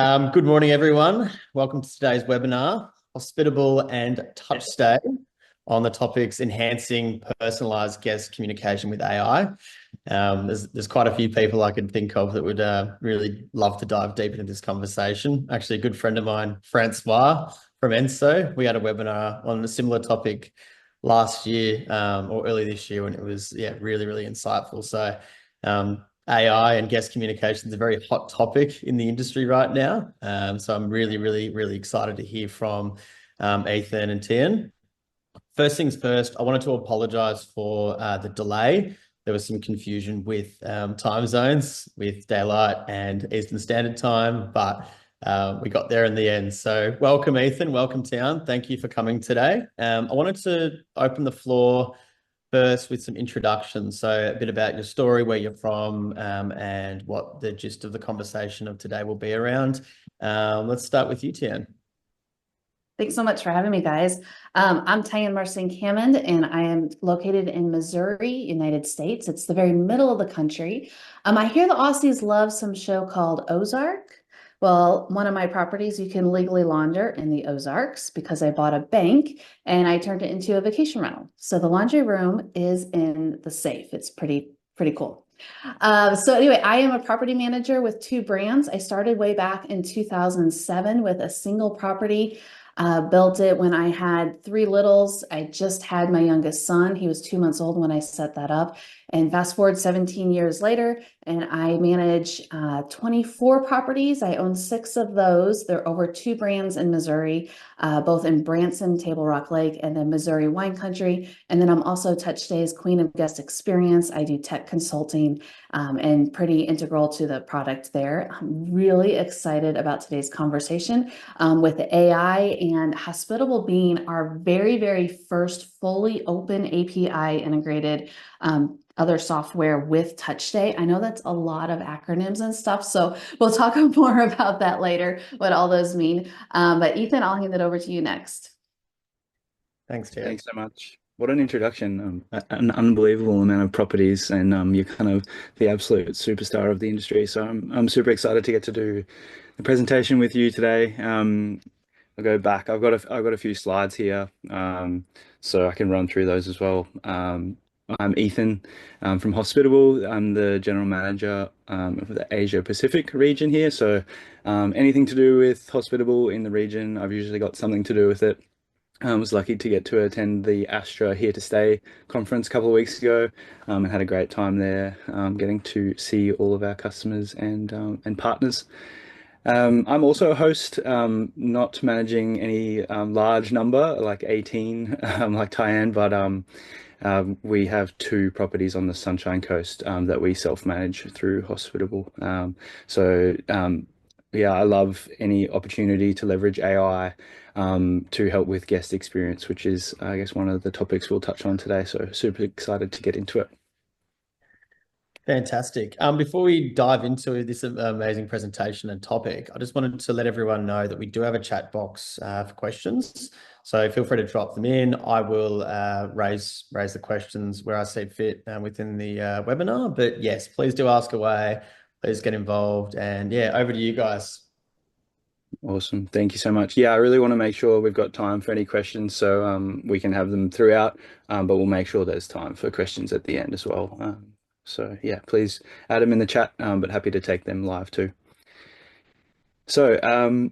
Good morning, everyone. Welcome to today's webinar, Hospitable and Touch Stay, on the topics enhancing personalized guest communication with AI. There's quite a few people I could think of that would really love to dive deep into this conversation. Actually, a good friend of mine, Francois from ENSO, we had a webinar on a similar topic last year or early this year, and it was really, really insightful. So AI and guest communication is a very hot topic in the industry right now. So I'm really, really, really excited to hear from Ethan and Tyanne. First things first, I wanted to apologize for the delay. There was some confusion with time zones, with daylight and Eastern Standard Time, but we got there in the end. So welcome, Ethan. Welcome, Tyanne. Thank you for coming today. I wanted to open the floor first with some introductions. So a bit about your story, where you're from, and what the gist of the conversation of today will be around. Let's start with you, Tyanne. Thanks so much for having me, guys. I'm Tyanne Hammond, and I am located in Missouri, United States. It's the very middle of the country. I hear the Aussies love some show called Ozark. Well, one of my properties you can legally launder in the Ozarks because I bought a bank and I turned it into a vacation rental. So the laundry room is in the safe. It's pretty cool. So anyway, I am a property manager with two brands. I started way back in 2007 with a single property. Built it when I had three littles. I just had my youngest son. He was 2 months old when I set that up. And fast forward 17 years later, and I manage 24 properties. I own 6 of those. There are over 2 brands in Missouri, both in Branson, Table Rock Lake, and then Missouri Wine Country. And then I'm also Touch Stay's Queen of Guest Experience. I do tech consulting and pretty integral to the product there. I'm really excited about today's conversation with the AI and Hospitable being our very first fully open API integrated other software with Touch Stay. I know that's a lot of acronyms and stuff, so we'll talk more about that later, what all those mean. But Ethan, I'll hand it over to you next. Thanks, Tyanne. Thanks so much. What an introduction. An unbelievable amount of properties, and you're kind of the absolute superstar of the industry. So I'm super excited to get to do the presentation with you today. I'll go back. I've got a few slides here, so I can run through those as well. I'm Ethan from Hospitable. I'm the general manager of the Asia Pacific region here. So anything to do with Hospitable in the region, I've usually got something to do with it. I was lucky to get to attend the Astra Here to Stay conference a couple of weeks ago, and had a great time there, getting to see all of our customers and partners. I'm also a host, not managing any large number like 18 like Tyanne, but we have 2 properties on the Sunshine Coast that we self-manage through Hospitable. Yeah, I love any opportunity to leverage AI to help with guest experience, which is, I guess, one of the topics we'll touch on today. So super excited to get into it. Fantastic. Before we dive into this amazing presentation and topic, I just wanted to let everyone know that we do have a chat box for questions. So feel free to drop them in. I will raise the questions where I see fit within the webinar. But yes, please do ask away. Please get involved. And yeah, over to you guys. Awesome. Thank you so much. Yeah, I really want to make sure we've got time for any questions, so we can have them throughout, but we'll make sure there's time for questions at the end as well. So yeah, please add them in the chat, but happy to take them live too. So,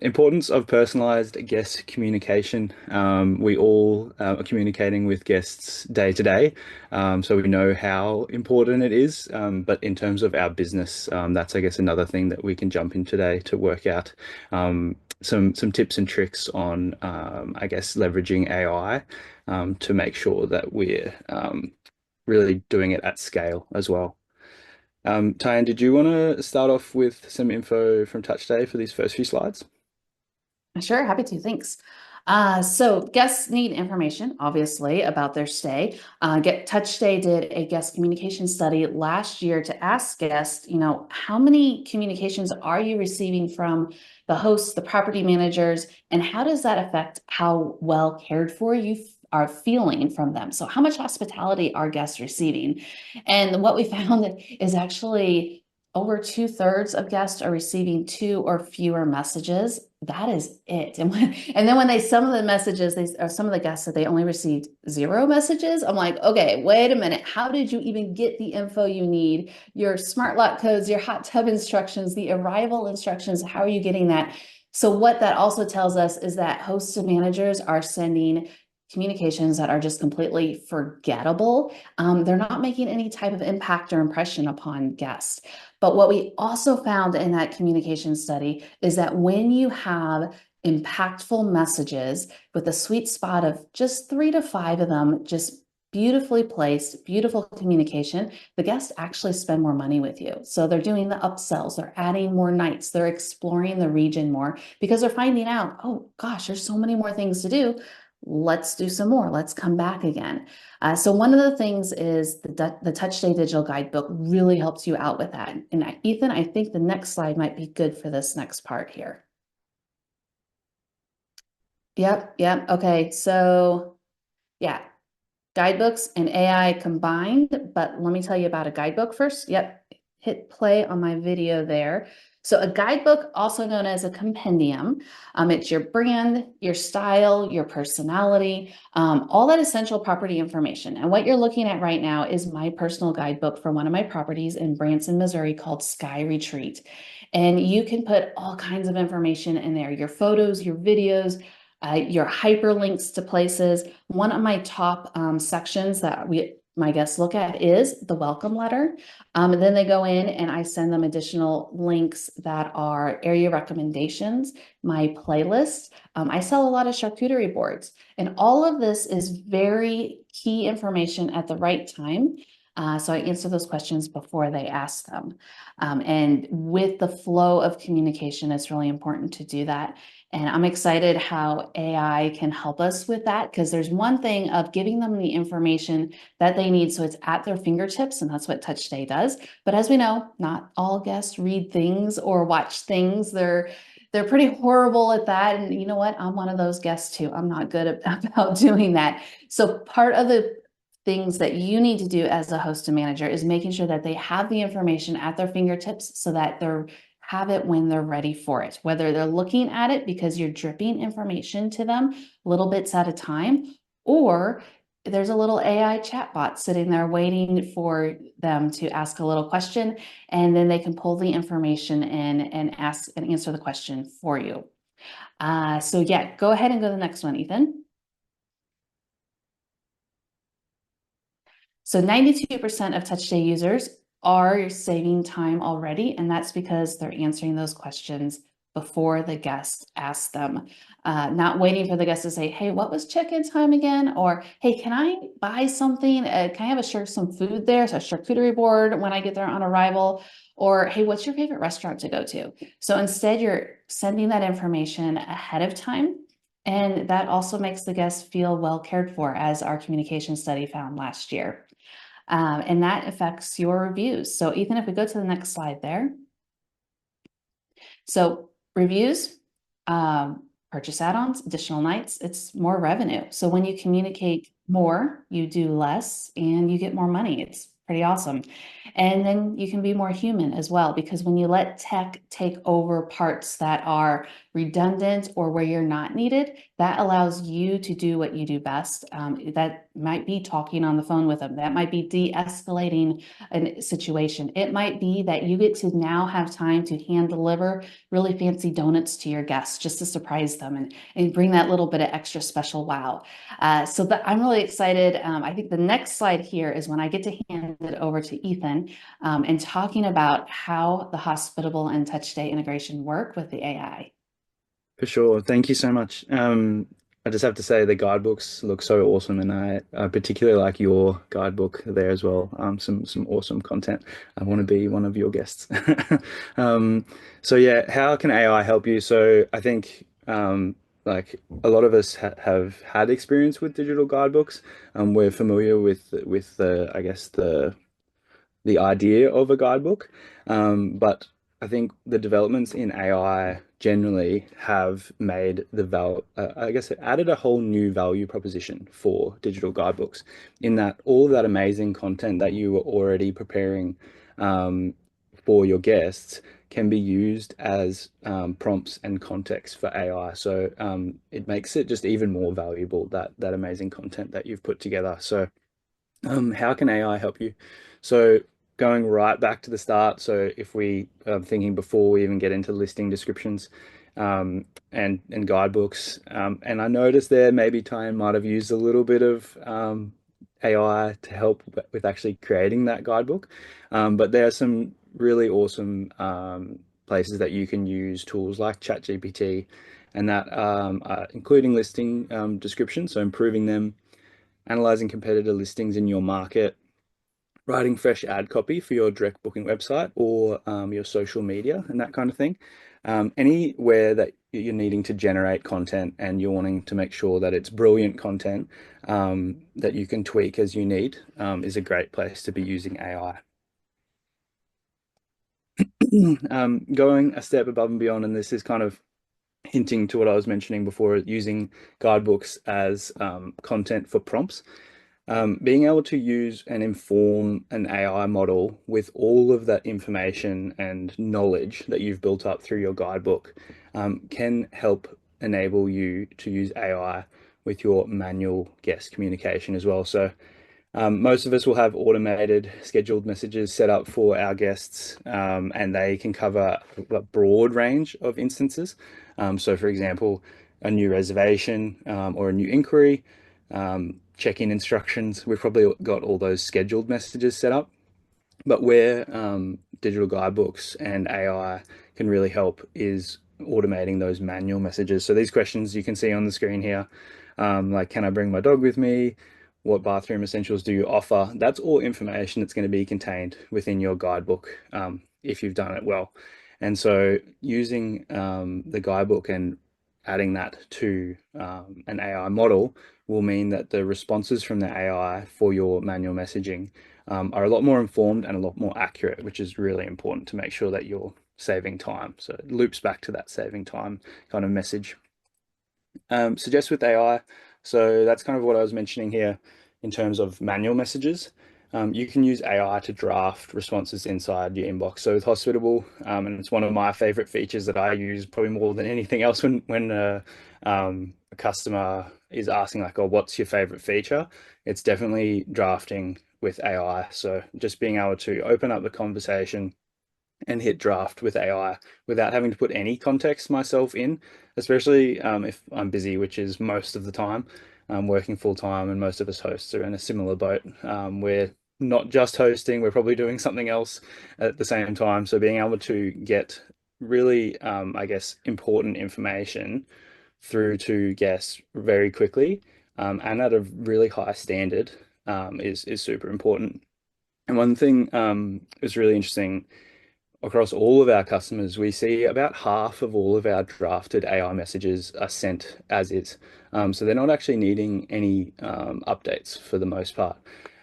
importance of personalized guest communication. We all are communicating with guests day to day, so we know how important it is. But in terms of our business, that's, I guess, another thing that we can jump in today to work out some tips and tricks on, I guess, leveraging AI to make sure that we're really doing it at scale as well. Tyanne, did you want to start off with some info from Touch Stay for these first few slides? Sure, happy to. Thanks. So guests need information, obviously, about their stay. Touch Stay did a guest communication study last year to ask guests, how many communications are you receiving from the hosts, the property managers, and how does that affect how well cared for you are feeling from them? So how much hospitality are guests receiving? And what we found is actually over 2/3 of guests are receiving 2 or fewer messages. That is it. And then when some of the messages, some of the guests said they only received 0 messages. I'm like, okay, wait a minute. How did you even get the info you need? Your smart lock codes, your hot tub instructions, the arrival instructions, how are you getting that? So what that also tells us is that hosts and managers are sending communications that are just completely forgettable. They're not making any type of impact or impression upon guests. But what we also found in that communication study is that when you have impactful messages with a sweet spot of just 3 to 5 of them, just beautifully placed, beautiful communication, the guests actually spend more money with you. So they're doing the upsells, they're adding more nights, they're exploring the region more because they're finding out, oh gosh, there's so many more things to do. Let's do some more. Let's come back again. So one of the things is the Touch Stay digital guidebook really helps you out with that. And Ethan, I think the next slide might be good for this next part here. Yep. Okay. So yeah, guidebooks and AI combined, but let me tell you about a guidebook first. Yep. Hit play on my video there. So a guidebook, also known as a compendium, it's your brand, your style, your personality, all that essential property information. And what you're looking at right now is my personal guidebook for one of my properties in Branson, Missouri called Sky Retreat. And you can put all kinds of information in there, your photos, your videos, your hyperlinks to places. One of my top sections that my guests look at is the welcome letter. And then they go in and I send them additional links that are area recommendations, my playlist. I sell a lot of charcuterie boards, and all of this is very key information at the right time. So I answer those questions before they ask them. And with the flow of communication, it's really important to do that. And I'm excited how AI can help us with that, because there's one thing of giving them the information that they need so it's at their fingertips, and that's what Touch Stay does. But as we know, not all guests read things or watch things. They're pretty horrible at that. And you know what? I'm one of those guests too. I'm not good about doing that. So part of the things that you need to do as a host and manager is making sure that they have the information at their fingertips so that they're have it when they're ready for it, whether they're looking at it because you're dripping information to them little bits at a time, or there's a little AI chatbot sitting there waiting for them to ask a little question, and then they can pull the information in and ask and answer the question for you. So yeah, go ahead and go to the next one, Ethan. So 92% of Touch Stay users are saving time already, and that's because they're answering those questions before the guest asks them. Not waiting for the guest to say, hey, what was check-in time again? Or, hey, can I buy something? Can I have some food there? So a charcuterie board when I get there on arrival. Or, hey, what's your favorite restaurant to go to? So instead, you're sending that information ahead of time. And that also makes the guests feel well cared for, as our communication study found last year. And that affects your reviews. So Ethan, if we go to the next slide there. So reviews, purchase add-ons, additional nights, it's more revenue. So when you communicate more, you do less and you get more money. It's pretty awesome. And then you can be more human as well, because when you let tech take over parts that are redundant or where you're not needed, that allows you to do what you do best. That might be talking on the phone with them. That might be de-escalating a situation. It might be that you get to now have time to hand deliver really fancy donuts to your guests just to surprise them and bring that little bit of extra special wow. So I'm really excited. I think the next slide here is when I get to hand it over to Ethan and talking about how the Hospitable and Touch Stay integration work with the AI. For sure. Thank you so much. I just have to say the guidebooks look so awesome, and I particularly like your guidebook there as well. Some awesome content. I want to be one of your guests. So yeah, how can AI help you? So I think like a lot of us have had experience with digital guidebooks. We're familiar with the, I guess, the idea of a guidebook. But I think the developments in AI generally have made I guess it added a whole new value proposition for digital guidebooks, in that all of that amazing content that you were already preparing for your guests can be used as prompts and context for AI. So it makes it just even more valuable, that amazing content that you've put together. So how can AI help you? So going right back to the start, so if we are thinking before we even get into listing descriptions and guidebooks, and I noticed there maybe Tyanne might have used a little bit of AI to help with actually creating that guidebook. But there are some really awesome places that you can use tools like ChatGPT and that including listing descriptions, so improving them, analyzing competitor listings in your market, writing fresh ad copy for your direct booking website or your social media and that kind of thing. Anywhere that you're needing to generate content and you're wanting to make sure that it's brilliant content that you can tweak as you need is a great place to be using AI. Going a step above and beyond, and this is kind of hinting to what I was mentioning before, using guidebooks as content for prompts. Being able to use and inform an AI model with all of that information and knowledge that you've built up through your guidebook can help enable you to use AI with your manual guest communication as well. So most of us will have automated scheduled messages set up for our guests, and they can cover a broad range of instances. So for example, a new reservation or a new inquiry, check-in instructions. We've probably got all those scheduled messages set up, but where digital guidebooks and AI can really help is automating those manual messages. So these questions you can see on the screen here, like, can I bring my dog with me? What bathroom essentials do you offer? That's all information that's going to be contained within your guidebook if you've done it well. And so using the guidebook and adding that to an AI model will mean that the responses from the AI for your manual messaging are a lot more informed and a lot more accurate, which is really important to make sure that you're saving time. So it loops back to that saving time kind of message. Suggest with AI. So that's kind of what I was mentioning here in terms of manual messages. You can use AI to draft responses inside your inbox. So with Hospitable, and it's one of my favorite features that I use probably more than anything else when a customer is asking like, oh, what's your favorite feature? It's definitely drafting with AI. So just being able to open up the conversation and hit draft with AI without having to put any context myself in, especially if I'm busy, which is most of the time. I'm working full time, and most of us hosts are in a similar boat. We're not just hosting, we're probably doing something else at the same time. So being able to get really, I guess, important information through to guests very quickly and at a really high standard is super important. And one thing is really interesting across all of our customers, we see about half of all of our drafted AI messages are sent as is. So they're not actually needing any updates for the most part,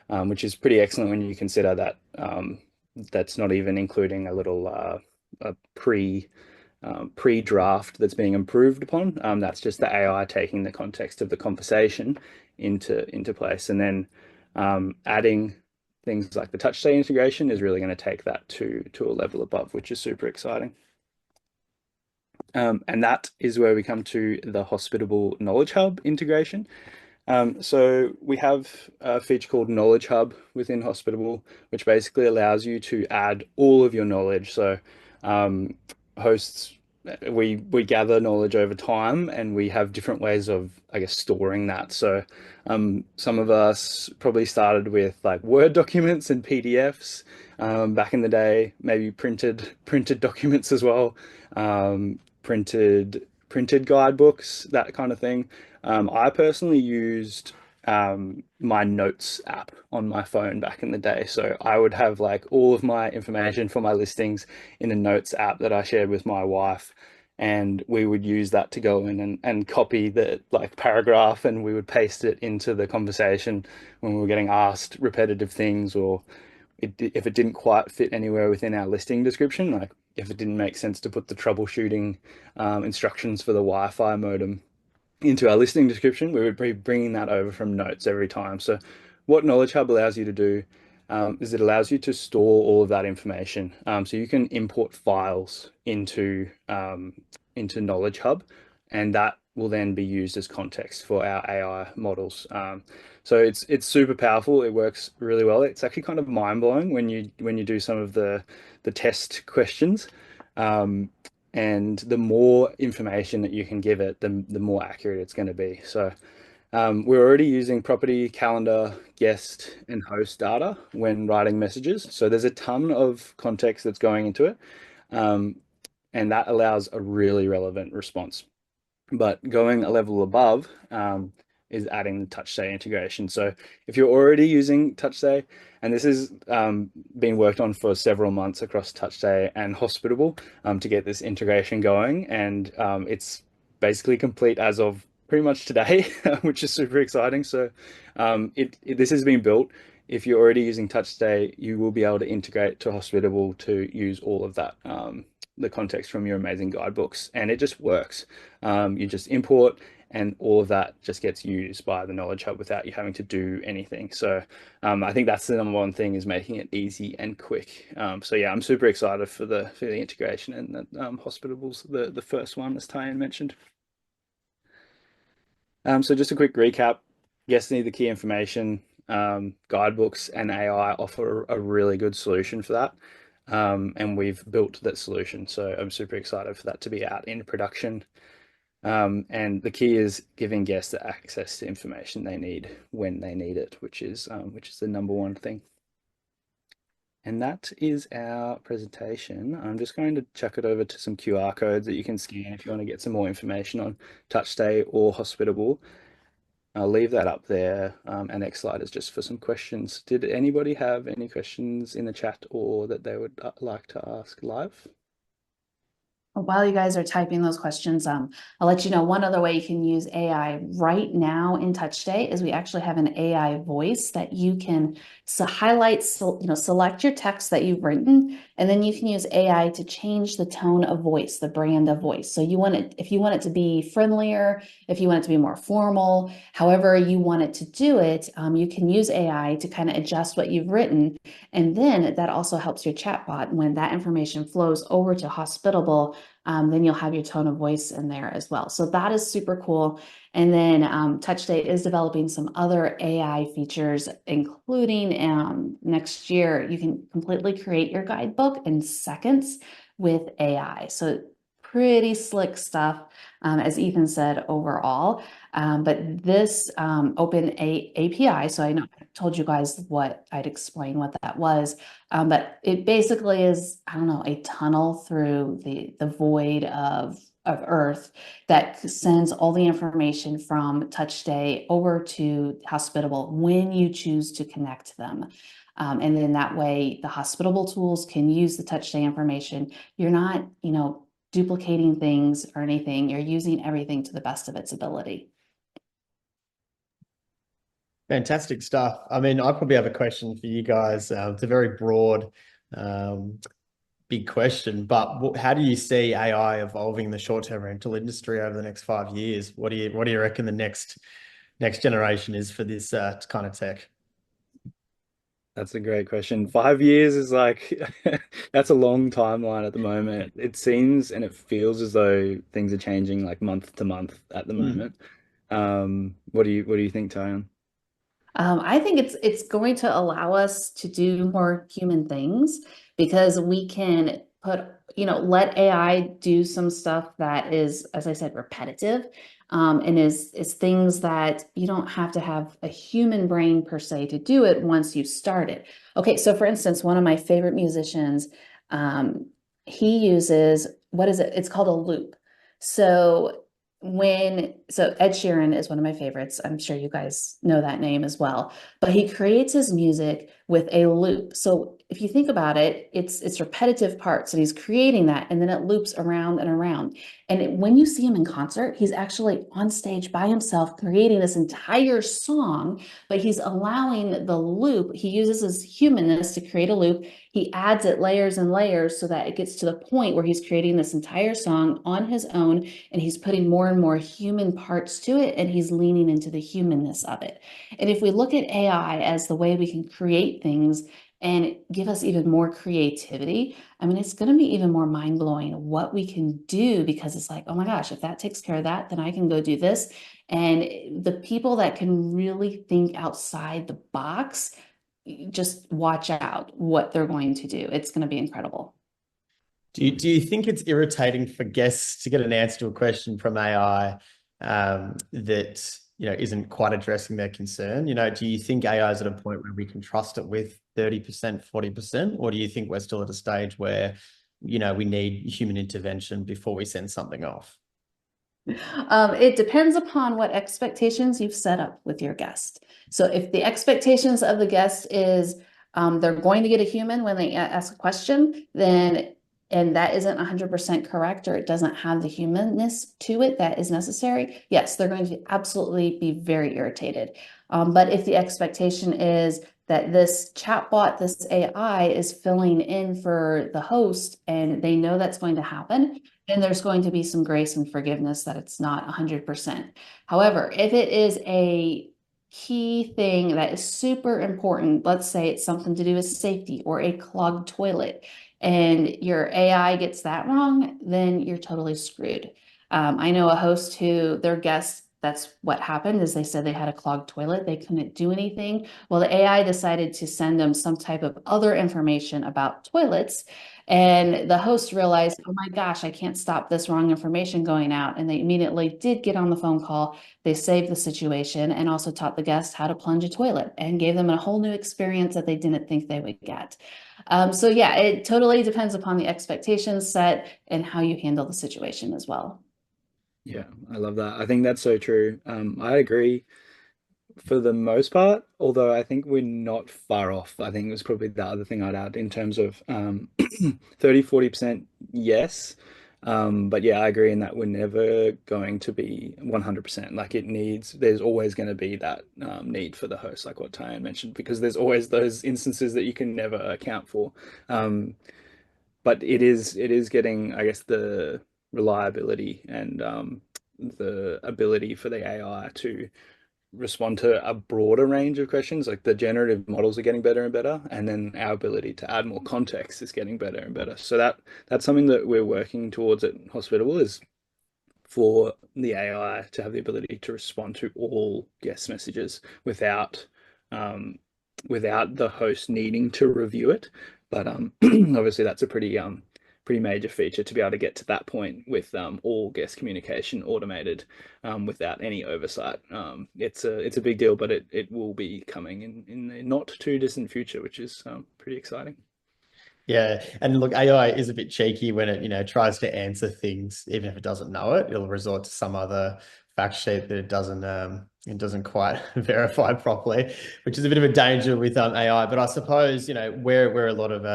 which is pretty excellent when you consider that that's not even including a little a pre-draft that's being improved upon. That's just the AI taking the context of the conversation into place, and then adding things like the Touch Stay integration is really going to take that to a level above, which is super exciting. And that is where we come to the Hospitable Knowledge Hub integration. So we have a feature called Knowledge Hub within Hospitable, which basically allows you to add all of your knowledge. So hosts, we gather knowledge over time, and we have different ways of, I guess, storing that. So some of us probably started with like Word documents and PDFs back in the day, maybe printed documents as well, printed guidebooks, that kind of thing. I personally used my notes app on my phone back in the day. So I would have like all of my information for my listings in a notes app that I shared with my wife. And we would use that to go in and copy the like paragraph, and we would paste it into the conversation when we were getting asked repetitive things, or if it didn't quite fit anywhere within our listing description, like if it didn't make sense to put the troubleshooting instructions for the Wi-Fi modem into our listing description, we would be bringing that over from notes every time. So what Knowledge Hub allows you to do is it allows you to store all of that information. So you can import files into Knowledge Hub, and that will then be used as context for our AI models. So it's super powerful. It works really well. It's actually kind of mind-blowing when you do some of the test questions. And the more information that you can give it, the more accurate it's going to be. So we're already using property, calendar, guest, and host data when writing messages. So there's a ton of context that's going into it. And that allows a really relevant response. But going a level above is adding the Touch Stay integration. So if you're already using Touch Stay, and this has been worked on for several months across Touch Stay and Hospitable to get this integration going, and it's basically complete as of pretty much today, which is super exciting. So this has been built. If you're already using Touch Stay, you will be able to integrate to Hospitable to use all of that, the context from your amazing guidebooks, and it just works. You just import, and all of that just gets used by the Knowledge Hub without you having to do anything. So I think that's the number one thing, is making it easy and quick. So yeah, I'm super excited for the integration, and that Hospitable's the first one, as Tyanne mentioned. So just a quick recap. Guests need the key information. Guidebooks and AI offer a really good solution for that. And we've built that solution. So I'm super excited for that to be out in production. And the key is giving guests the access to information they need when they need it, which is the number one thing. And that is our presentation. I'm just going to chuck it over to some QR codes that you can scan if you want to get some more information on Touch Stay or Hospitable. I'll leave that up there. And next slide is just for some questions. Did anybody have any questions in the chat or that they would like to ask live? While you guys are typing those questions, I'll let you know one other way you can use AI right now in Touch Stay is we actually have an AI voice that you can highlight, select your text that you've written, and then you can use AI to change the tone of voice, the brand of voice. So if you want it to be friendlier, if you want it to be more formal, however you want it to do it, you can use AI to kind of adjust what you've written. And then that also helps your chatbot when that information flows over to Hospitable. Then you'll have your tone of voice in there as well. So that is super cool. And then Touch Stay is developing some other AI features, including next year, you can completely create your guidebook in seconds with AI. So pretty slick stuff, as Ethan said, overall. But this open API, so I know I told you guys what I'd explain what that was, but it basically is, I don't know, a tunnel through the void of Earth that sends all the information from Touch Stay over to Hospitable when you choose to connect them. And then that way the Hospitable tools can use the Touch Stay information. You're not, duplicating things or anything. You're using everything to the best of its ability. Fantastic stuff. I mean, I probably have a question for you guys. It's a very broad, big question, but how do you see AI evolving the short-term rental industry over the next 5 years? What do you reckon the next generation is for this kind of tech? That's a great question. 5 years is like, that's a long timeline at the moment. It seems and it feels as though things are changing like month to month at the moment. What do you think, Tyanne? I think it's going to allow us to do more human things because we can let AI do some stuff that is, as I said, repetitive, and is things that you don't have to have a human brain per se to do it once you start it. Okay, so for instance, one of my favorite musicians, he uses, what is it? It's called a loop. So Ed Sheeran is one of my favorites. I'm sure you guys know that name as well, but he creates his music with a loop. So if you think about it, it's repetitive parts and he's creating that and then it loops around and around. And when you see him in concert, he's actually on stage by himself creating this entire song, but he's allowing the loop. He uses his humanness to create a loop. He adds it layers and layers so that it gets to the point where he's creating this entire song on his own and he's putting more and more human parts to it and he's leaning into the humanness of it. And if we look at AI as the way we can create things and give us even more creativity, I mean, it's going to be even more mind-blowing what we can do, because it's like, oh my gosh, if that takes care of that, then I can go do this. And the people that can really think outside the box, just watch out what they're going to do. It's going to be incredible. Do you think it's irritating for guests to get an answer to a question from AI that isn't quite addressing their concern? Do you think AI is at a point where we can trust it with 30%, 40%, or do you think we're still at a stage where we need human intervention before we send something off? It depends upon what expectations you've set up with your guest. So if the expectations of the guest is they're going to get a human when they ask a question, and that isn't 100% correct, or it doesn't have the humanness to it that is necessary, yes, they're going to absolutely be very irritated. But if the expectation is that this chatbot, this AI is filling in for the host, and they know that's going to happen, then there's going to be some grace and forgiveness that it's not 100%. However, if it is a key thing that is super important, let's say it's something to do with safety or a clogged toilet, and your AI gets that wrong, then you're totally screwed. I know a host who their guests, that's what happened, is they said they had a clogged toilet. They couldn't do anything. Well, the AI decided to send them some type of other information about toilets. And the host realized, oh my gosh, I can't stop this wrong information going out. And they immediately did get on the phone call. They saved the situation and also taught the guests how to plunge a toilet and gave them a whole new experience that they didn't think they would get. So yeah, it totally depends upon the expectations set and how you handle the situation as well. Yeah, I love that. I think that's so true. I agree for the most part, although I think we're not far off. I think it was probably the other thing I'd add in terms of 30, 40% yes. But yeah, I agree in that we're never going to be 100%. Like there's always going to be that need for the host, like what Tyanne mentioned, because there's always those instances that you can never account for. But it is getting, I guess, the reliability and the ability for the AI to respond to a broader range of questions. Like the generative models are getting better and better, and then our ability to add more context is getting better and better. So that's something that we're working towards at Hospitable, is for the AI to have the ability to respond to all guest messages without the host needing to review it. But obviously that's a pretty major feature to be able to get to that point with all guest communication automated without any oversight. It's a big deal, but it will be coming in the not too distant future, which is pretty exciting. Yeah, and look, AI is a bit cheeky when it tries to answer things, even if it doesn't know it. It'll resort to some other fact sheet that it doesn't quite verify properly, which is a bit of a danger with AI. But I suppose where a lot of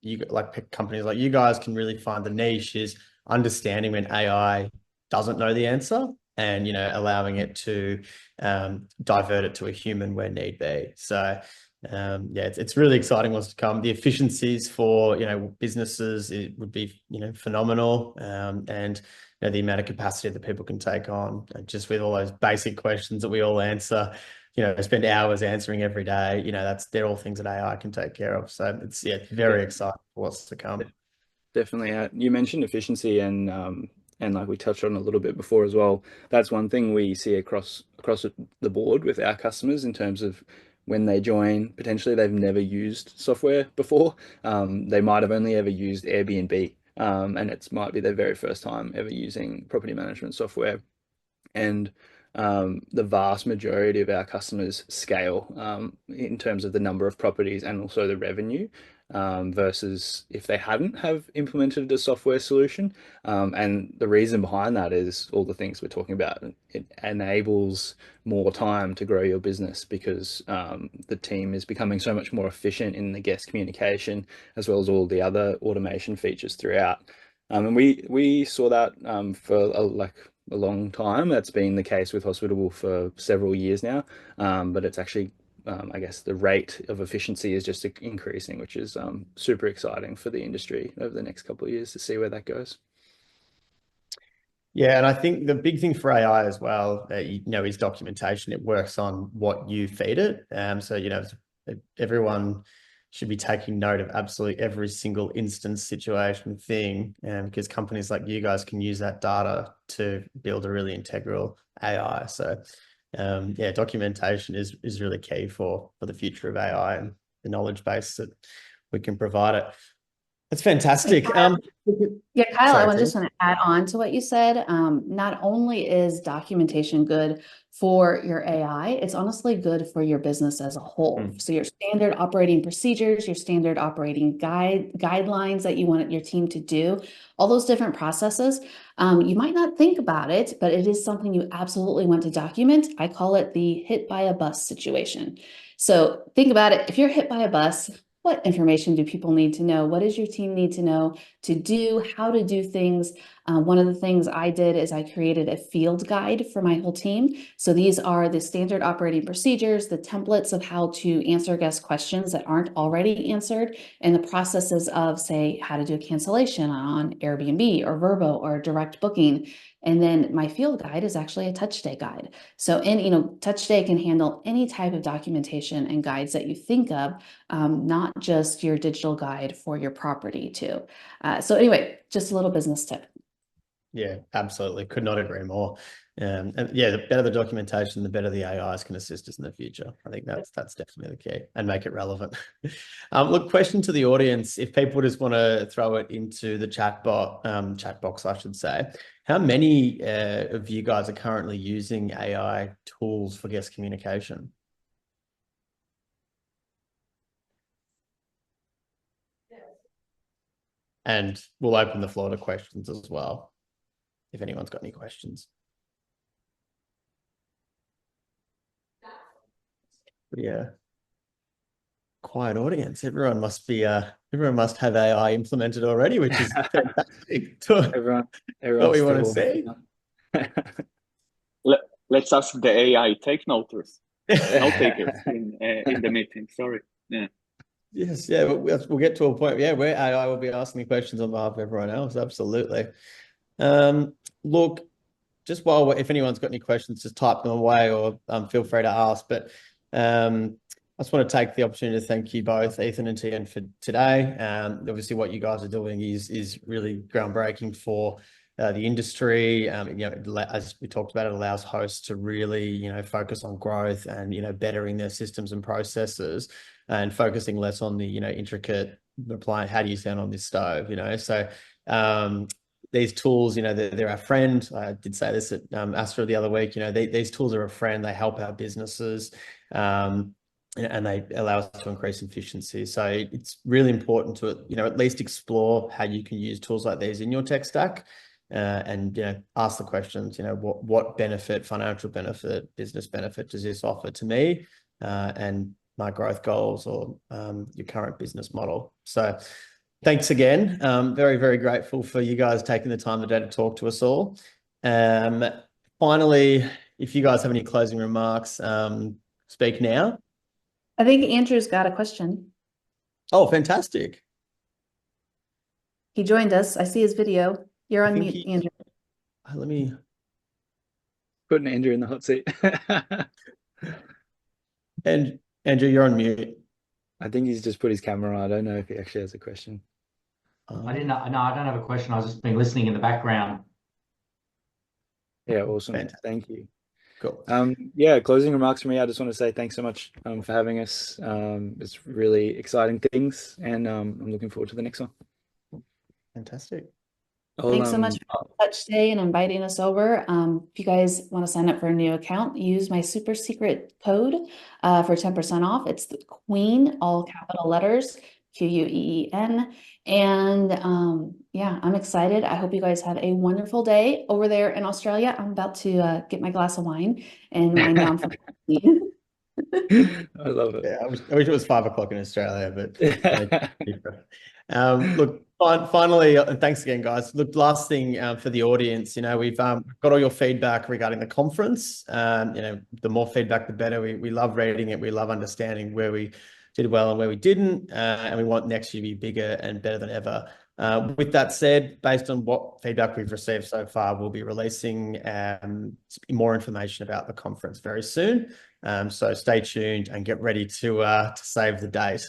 you like companies like you guys can really find the niche is understanding when AI doesn't know the answer, and allowing it to divert it to a human where need be. So yeah, it's really exciting what's to come. The efficiencies for businesses, it would be phenomenal, and the amount of capacity that people can take on, just with all those basic questions that we all answer, spend hours answering every day. They're all things that AI can take care of. So it's very exciting for what's to come. Definitely. You mentioned efficiency and like we touched on a little bit before as well. That's one thing we see across the board with our customers in terms of when they join, potentially they've never used software before. They might have only ever used Airbnb, and it might be their very first time ever using property management software. And the vast majority of our customers scale in terms of the number of properties and also the revenue, versus if they hadn't have implemented a software solution. And the reason behind that is all the things we're talking about. It enables more time to grow your business because the team is becoming so much more efficient in the guest communication, as well as all the other automation features throughout. And we saw that for a long time. That's been the case with Hospitable for several years now. But it's actually, I guess, the rate of efficiency is just increasing, which is super exciting for the industry over the next couple of years to see where that goes. Yeah, and I think the big thing for AI as well, is documentation. It works on what you feed it. So everyone should be taking note of absolutely every single instance, situation, thing, because companies like you guys can use that data to build a really integral AI. So yeah, documentation is really key for the future of AI and the knowledge base that we can provide it. That's fantastic. Yeah, Kyle, Sorry, I just want to add on to what you said. Not only is documentation good for your AI, it's honestly good for your business as a whole. So your standard operating procedures, your standard operating guidelines that you want your team to do, all those different processes. You might not think about it, but it is something you absolutely want to document. I call it the hit by a bus situation. So think about it. If you're hit by a bus, what information do people need to know? What does your team need to know to do, how to do things? One of the things I did is I created a field guide for my whole team. So these are the standard operating procedures, the templates of how to answer guest questions that aren't already answered, and the processes of, say, how to do a cancellation on Airbnb or Vrbo or direct booking. And then my field guide is actually a Touch Stay guide. So Touch Stay can handle any type of documentation and guides that you think of, not just your digital guide for your property too. So anyway, just a little business tip. Yeah, absolutely. Could not agree more. And yeah, the better the documentation, the better the AIs can assist us in the future. I think that's definitely the key, and make it relevant. Look, question to the audience: if people just want to throw it into the chat box, I should say, how many of you guys are currently using AI tools for guest communication? And we'll open the floor to questions as well, if anyone's got any questions. Yeah, quiet audience. Everyone must have AI implemented already, which is fantastic. Everyone What we want to still see. Let's ask the AI note takers in the meeting. Sorry. Yeah. Yes, yeah, we'll get to a point, yeah, where AI will be asking the questions on behalf of everyone else. Absolutely. Look, just if anyone's got any questions, just type them away, or feel free to ask. But I just want to take the opportunity to thank you both, Ethan and Tyanne, for today. Obviously, what you guys are doing is really groundbreaking for the industry. As we talked about, it allows hosts to really, focus on growth and, bettering their systems and processes, and focusing less on the, intricate replying, how do you sound on this stove, So these tools, they're our friend. I did say this at Astra the other week. These tools are a friend. They help our businesses, and they allow us to increase efficiency. So it's really important to, at least explore how you can use tools like these in your tech stack, and ask the questions. What benefit, financial benefit, business benefit does this offer to me, and my growth goals, or your current business model? So thanks again. Very, very grateful for you guys taking the time today to talk to us all. Finally, if you guys have any closing remarks, speak now. I think Andrew's got a question. Oh, fantastic. He joined us. I see his video. You're on mute, Andrew. Let me... Putting Andrew in the hot seat. And Andrew, you're on mute. I think he's just put his camera on. I don't know if he actually has a question. I didn't know. No, I don't have a question. I was just been listening in the background. Yeah, awesome. Fantastic. Thank you. Cool. Yeah, closing remarks from me. I just want to say thanks so much for having us. It's really exciting things, and I'm looking forward to the next one. Fantastic. Thanks so much for Touch Stay and inviting us over. If you guys want to sign up for a new account, use my super secret code for 10% off. It's the Queen, all capital letters, QUEEN. And yeah, I'm excited. I hope you guys have a wonderful day over there in Australia. I'm about to get my glass of wine and wind down for I love it. Yeah, I wish it was 5 o'clock in Australia, but look, finally, thanks again, guys. Look, last thing for the audience, we've got all your feedback regarding the conference. The more feedback, the better. We love reading it. We love understanding where we did well and where we didn't, and we want next year to be bigger and better than ever. With that said, based on what feedback we've received so far, we'll be releasing more information about the conference very soon. So stay tuned and get ready to save the date.